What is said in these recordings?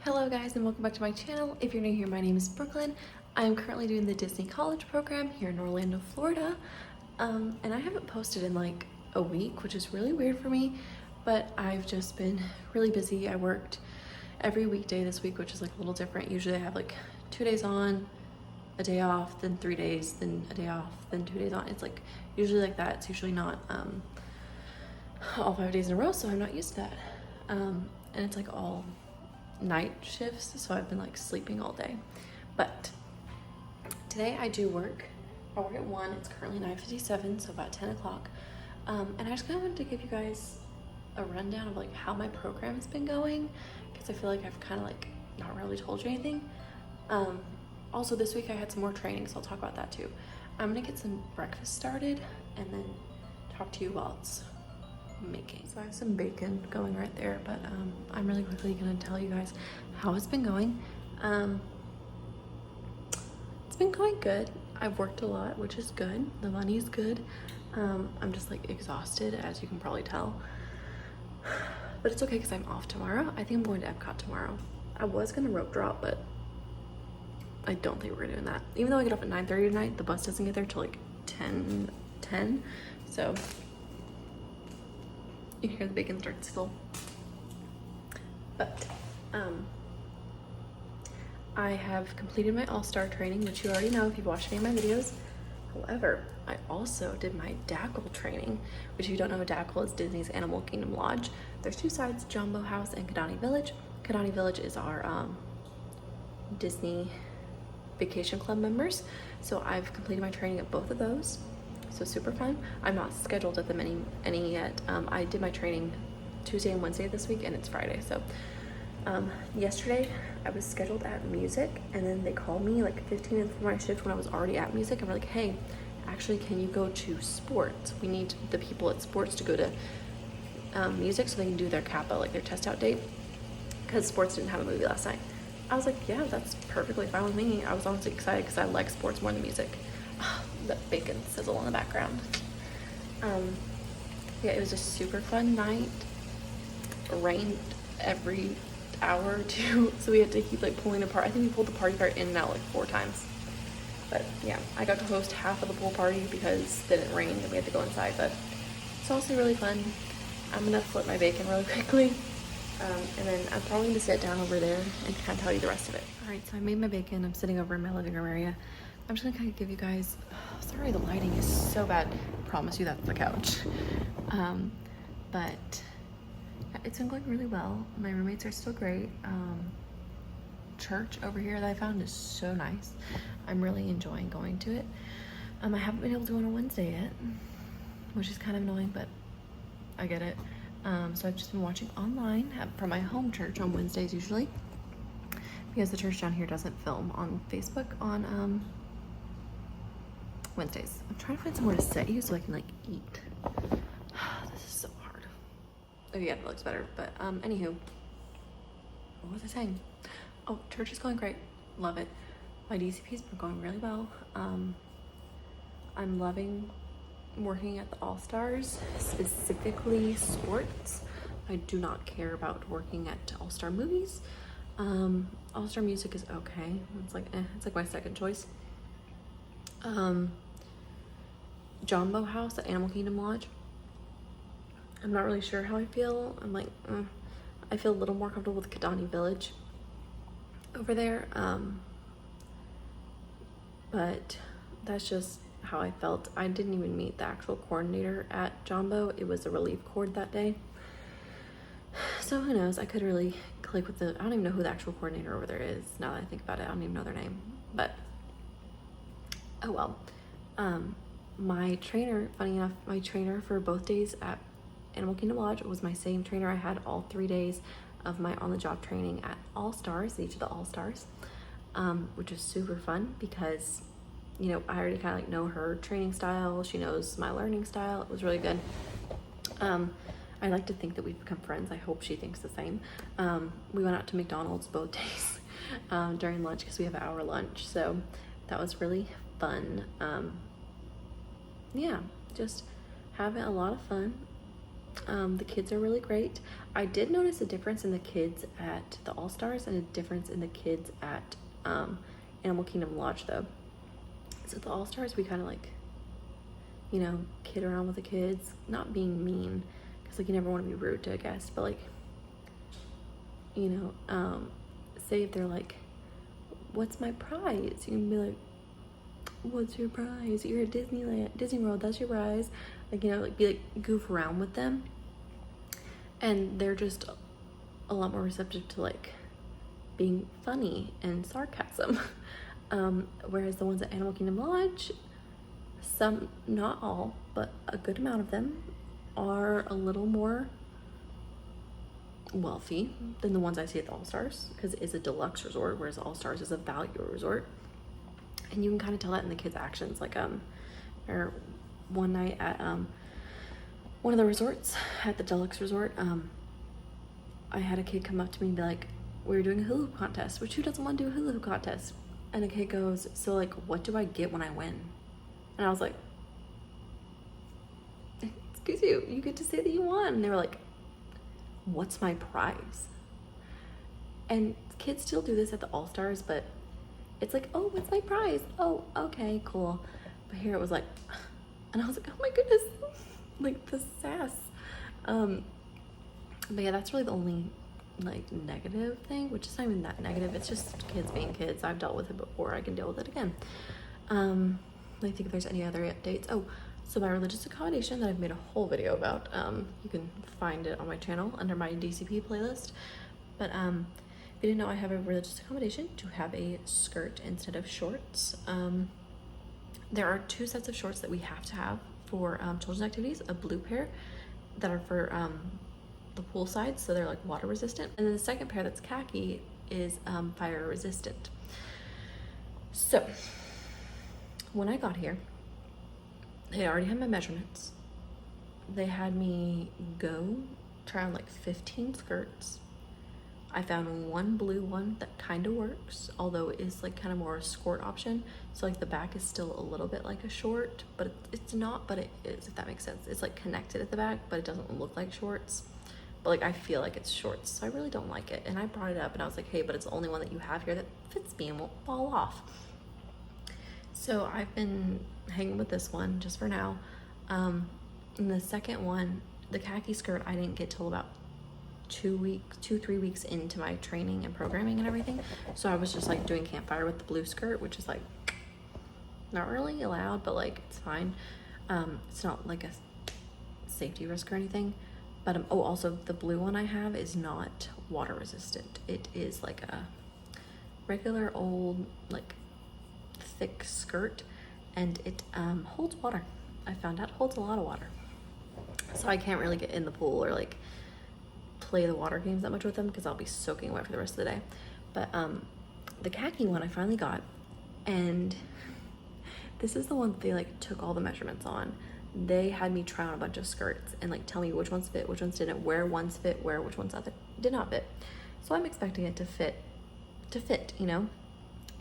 Hello guys and welcome back to my channel. If you're new here, my name is Brookelynne. I am currently doing the Disney College program here in Orlando, Florida. And I haven't posted in like a week, which is really weird for me, but I've just been really busy. I worked every weekday this week, which is like a little different. Usually I have like 2 days on, a day off, then 3 days, then a day off, then 2 days on. It's like usually like that. It's usually not all 5 days in a row, so I'm not used to that. And it's like all night shifts, so I've been like sleeping all day. But today I do work. I work at 1. It's currently 9:57, so about 10 o'clock. And I just kind of wanted to give you guys a rundown of like how my program's been going, because I feel like I've kind of like not really told you anything. Also this week I had some more training, so I'll talk about that too. I'm gonna get some breakfast started and then talk to you while it's making. So I have some bacon going right there, but I'm really quickly gonna tell you guys how it's been going. It's been going good. I've worked a lot, which is good. The money's good. I'm just like exhausted, as you can probably tell, but it's okay because I'm off tomorrow. I think I'm going to Epcot tomorrow. I was gonna rope drop, but I don't think we're doing that. Even though I get off at 9:30 tonight, the bus doesn't get there till like 10, so you can hear the bacon start to sizzle. But I have completed my all-star training, which you already know if you've watched any of my videos. However, I also did my DACL training, which if you don't know, DACL is Disney's Animal Kingdom Lodge. There's 2 sides, Jumbo House and Kidani Village. Kidani Village is our Disney Vacation Club members. So I've completed my training at both of those. So super fun. I'm not scheduled at them any yet. I did my training Tuesday and Wednesday this week, and it's Friday. So yesterday I was scheduled at music, and then they called me like 15 minutes before my shift when I was already at music, and we're like, hey, actually, can you go to sports? We need the people at sports to go to music so they can do their CAPA, like their test out date, because sports didn't have a movie last night. I was like, yeah, that's perfectly fine with me. I was honestly excited because I like sports more than music. The bacon sizzle in the background. Yeah, it was a super fun night. It rained every hour or two, so we had to keep like pulling apart. I think we pulled the party cart in and out like 4 times. But yeah, I got to host half of the pool party because it didn't rain and we had to go inside, but it's also really fun. I'm gonna flip my bacon really quickly, and then I'm probably gonna sit down over there and kind of tell you the rest of it. All right, so I made my bacon. I'm sitting over in my living room area. I'm just gonna kind of give you guys, sorry the lighting is so bad. I promise you that's the couch. But yeah, it's been going really well. My roommates are still great. Church over here that I found is so nice. I'm really enjoying going to it. I haven't been able to go on a Wednesday yet, which is kind of annoying, but I get it. So I've just been watching online from my home church on Wednesdays usually, because the church down here doesn't film on Facebook on Wednesdays. I'm trying to find somewhere to sit you so I can like eat. This is so hard. Oh yeah, it looks better. But anywho, what was I saying? Oh, church is going great. Love it. My DCP's been going really well. I'm loving working at the All-Stars, specifically sports. I do not care about working at All-Star movies. All-Star music is okay. It's like it's like my second choice. Jumbo House at Animal Kingdom Lodge, I'm not really sure how I feel. I'm like, I feel a little more comfortable with Kidani Village over there. But that's just how I felt. I didn't even meet the actual coordinator at Jumbo. It was a relief cord that day. So who knows? I could really click with I don't even know who the actual coordinator over there is. Now that I think about it, I don't even know their name. But oh well. My trainer, funny enough, my trainer for both days at Animal Kingdom Lodge was my same trainer I had all 3 days of my on-the-job training at All-Stars, each of the All-Stars, which is super fun because, you know, I already kind of like know her training style. She knows my learning style. It was really good. I like to think that we've become friends. I hope she thinks the same. We went out to McDonald's both days during lunch because we have an hour lunch. So that was really fun. Yeah, just having a lot of fun. The kids are really great. I did notice a difference in the kids at the All-Stars and a difference in the kids at Animal Kingdom Lodge though. So at the All-Stars, we kind of like, you know, kid around with the kids, not being mean, because like you never want to be rude to a guest, but like, you know, say if they're like, what's my prize? You can be like, what's your prize? You're at Disney World, that's your prize. Like, you know, like be like goof around with them. And they're just a lot more receptive to like being funny and sarcasm. Whereas the ones at Animal Kingdom Lodge, some, not all, but a good amount of them are a little more wealthy than the ones I see at the All-Stars, because it is a deluxe resort, whereas All-Stars is a value resort. And you can kind of tell that in the kids' actions. Like, or one night at one of the resorts, at the deluxe resort, I had a kid come up to me and be like, we were doing a hula hoop contest, which who doesn't want to do a hula hoop contest? And a kid goes, so like, what do I get when I win? And I was like, excuse you get to say that you won. And they were like, what's my prize? And kids still do this at the All-Stars, but it's like, oh, what's my prize? Oh, okay, cool. But here it was like, and I was like, oh my goodness, like the sass. But yeah, that's really the only like negative thing, which is not even that negative. It's just kids being kids. I've dealt with it before. I can deal with it again. I think if there's any other updates. Oh, so my religious accommodation that I've made a whole video about, you can find it on my channel under my DCP playlist. But if you didn't know, I have a religious accommodation to have a skirt instead of shorts. There are 2 sets of shorts that we have to have for children's activities, a blue pair that are for the pool side, so they're like water resistant, and then the second pair that's khaki is fire resistant. So when I got here, they already had my measurements. They had me go try on like 15 skirts. I found one blue one that kind of works, although it is like kind of more a skirt option. So like the back is still a little bit like a short, but it's not, but it is, if that makes sense. It's like connected at the back, but it doesn't look like shorts. But like I feel like it's shorts, so I really don't like it. And I brought it up and I was like, hey, but it's the only one that you have here that fits me and won't fall off. So I've been hanging with this one just for now. And the second one, the khaki skirt, I didn't get till about 2, 3 weeks into my training and programming and everything. So I was just like doing campfire with the blue skirt, which is like not really allowed, but like it's fine. It's not like a safety risk or anything. But oh, also the blue one I have is not water resistant. It is like a regular old like thick skirt, and it holds water. I found out holds a lot of water. So I can't really get in the pool or like play the water games that much with them because I'll be soaking wet for the rest of the day. But the khaki one I finally got, and this is the one that they like took all the measurements on. They had me try on a bunch of skirts and like tell me which ones fit, which ones didn't, where ones fit, where which ones did not fit. So I'm expecting it to fit, you know.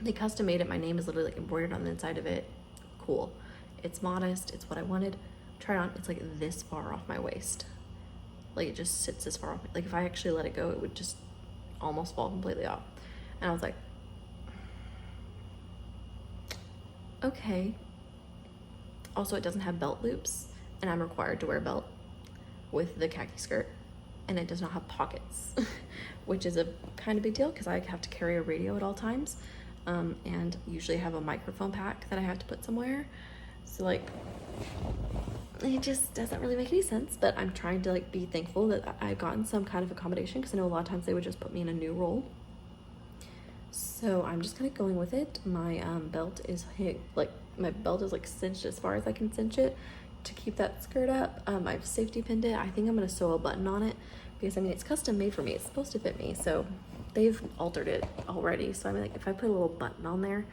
They custom made it. My name is literally like embroidered on the inside of it. Cool. It's modest. It's what I wanted. Try it on. It's like this far off my waist. Like it just sits this far off. Like if I actually let it go, it would just almost fall completely off. And I was like, okay. Also, it doesn't have belt loops, and I'm required to wear a belt with the khaki skirt, and it does not have pockets, which is a kind of big deal because I have to carry a radio at all times, and usually have a microphone pack that I have to put somewhere. So like, it just doesn't really make any sense, but I'm trying to like be thankful that I've gotten some kind of accommodation, because I know a lot of times they would just put me in a new role. So I'm just kind of going with it. My belt is like cinched as far as I can cinch it to keep that skirt up. I've safety pinned it. I think I'm gonna sew a button on it because I mean it's custom made for me. It's supposed to fit me, so they've altered it already. So I mean, like if I put a little button on there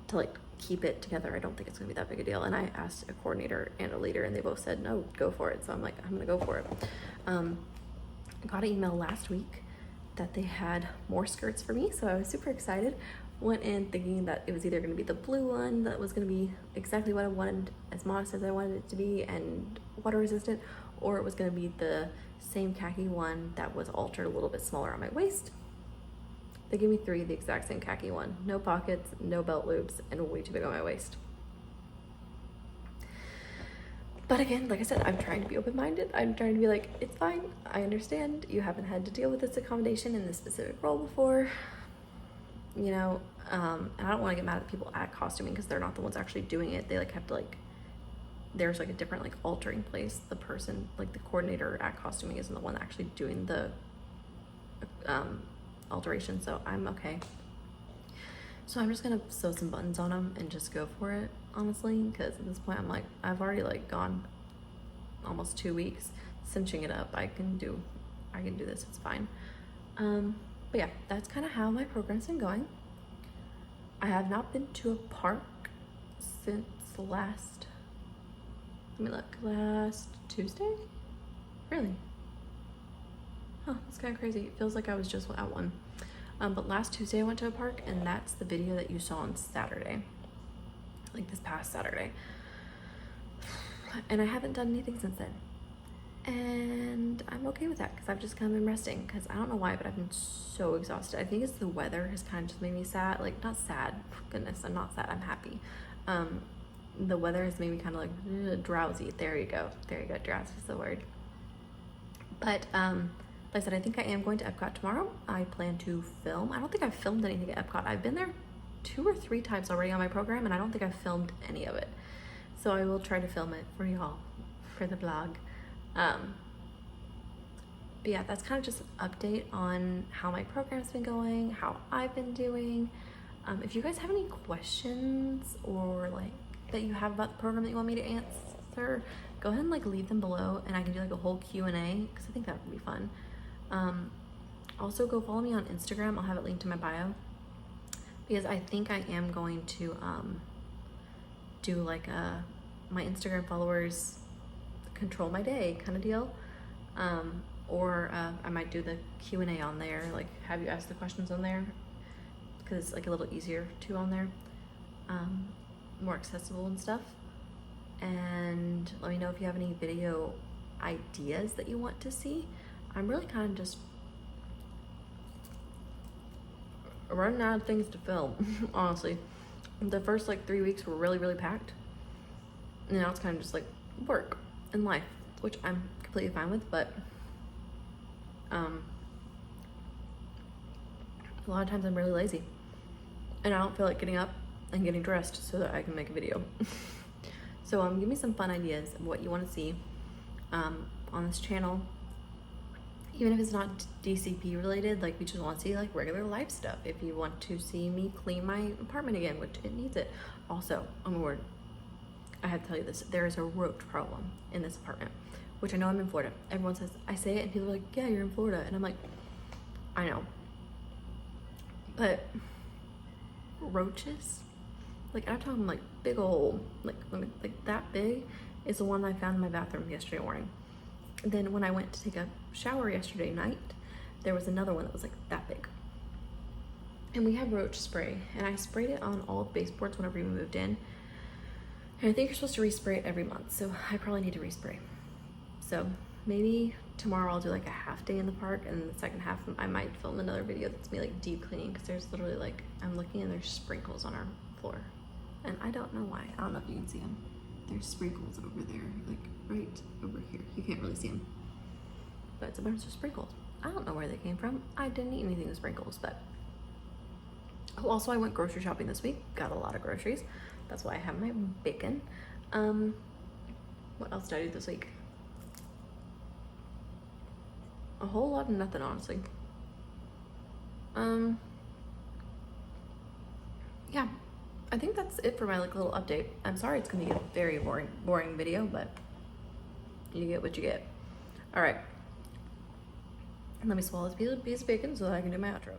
to like keep it together, I don't think it's gonna be that big a deal. And I asked a coordinator and a leader, and they both said no, go for it. So I'm like, I'm gonna go for it. I got an email last week that they had more skirts for me, so I was super excited. Went in thinking that it was either going to be the blue one that was going to be exactly what I wanted, as modest as I wanted it to be and water resistant, or it was gonna be the same khaki one that was altered a little bit smaller on my waist. They gave me 3, the exact same khaki one. No pockets, no belt loops, and way too big on my waist. But again, like I said, I'm trying to be open-minded. I'm trying to be like, it's fine. I understand. You haven't had to deal with this accommodation in this specific role before. You know, and I don't want to get mad at people at costuming because they're not the ones actually doing it. They like have to like, there's like a different like altering place. The person, like the coordinator at costuming isn't the one actually doing the alteration, so I'm okay. So I'm just gonna sew some buttons on them and just go for it, honestly, because at this point I'm like, I've already like gone almost 2 weeks cinching it up. I can do this, it's fine. But yeah, that's kind of how my program's been going. I have not been to a park since last Tuesday? Really? Huh, that's kind of crazy. It feels like I was just at one. But last Tuesday I went to a park, and that's the video that you saw on Saturday. Like this past Saturday. And I haven't done anything since then. And I'm okay with that because I've just kind of been resting because I don't know why, but I've been so exhausted. I think it's the weather has kind of just made me sad. Like, not sad. Goodness, I'm not sad. I'm happy. The weather has made me kind of like drowsy. There you go. Drowsy is the word. But, like I said, I think I am going to Epcot tomorrow. I plan to film. I don't think I've filmed anything at Epcot. I've been there 2 or 3 times already on my program, and I don't think I've filmed any of it. So I will try to film it for y'all, for the vlog. But yeah, that's kind of just an update on how my program's been going, how I've been doing. If you guys have any questions or like that you have about the program that you want me to answer, go ahead and like leave them below, and I can do like a whole Q&A because I think that would be fun. Also go follow me on Instagram. I'll have it linked in my bio because I think I am going to do like my Instagram followers control my day kind of deal, or I might do the Q&A on there, like have you ask the questions on there because it's like a little easier too on there, more accessible and stuff. And let me know if you have any video ideas that you want to see. I'm really kind of just running out of things to film, honestly. The first like 3 weeks were really packed. And now it's kind of just like work and life, which I'm completely fine with, but a lot of times I'm really lazy. And I don't feel like getting up and getting dressed so that I can make a video. So give me some fun ideas of what you want to see on this channel. Even if it's not DCP related, like we just want to see like regular life stuff. If you want to see me clean my apartment again, which it needs it. Also, oh my word, I have to tell you this, there is a roach problem in this apartment, which I know I'm in Florida. Everyone says, I say it and people are like, yeah, you're in Florida. And I'm like, I know. But roaches, like I'm talking like big old, like that big is the one I found in my bathroom yesterday morning. Then when I went to take a shower yesterday night, there was another one that was like that big. And we have roach spray, and I sprayed it on all the baseboards whenever we moved in. And I think you're supposed to respray it every month, so I probably need to respray. So maybe tomorrow I'll do like a half day in the park, and the second half I might film another video that's me like deep cleaning, because there's literally like, I'm looking and there's sprinkles on our floor. And I don't know why. I don't know if you can see them. There's sprinkles over there, like right over here. You can't really see them, but it's a bunch of sprinkles. I don't know where they came from. I didn't eat anything with sprinkles, but oh, also I went grocery shopping this week. Got a lot of groceries. That's why I have my bacon. What else did I do this week? A whole lot of nothing, honestly. Yeah, I think that's it for my like little update. I'm sorry it's gonna be a very boring video, but you get what you get. All right, let me swallow this piece of bacon so that I can do my outro.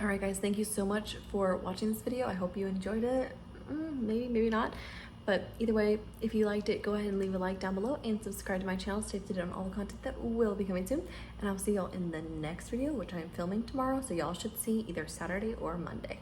All right, guys, thank you so much for watching this video. I hope you enjoyed it. Maybe not, but either way, if you liked it, go ahead and leave a like down below and subscribe to my channel. Stay up to date on all the content that will be coming soon, and I'll see y'all in the next video, which I'm filming tomorrow, so y'all should see either Saturday or Monday.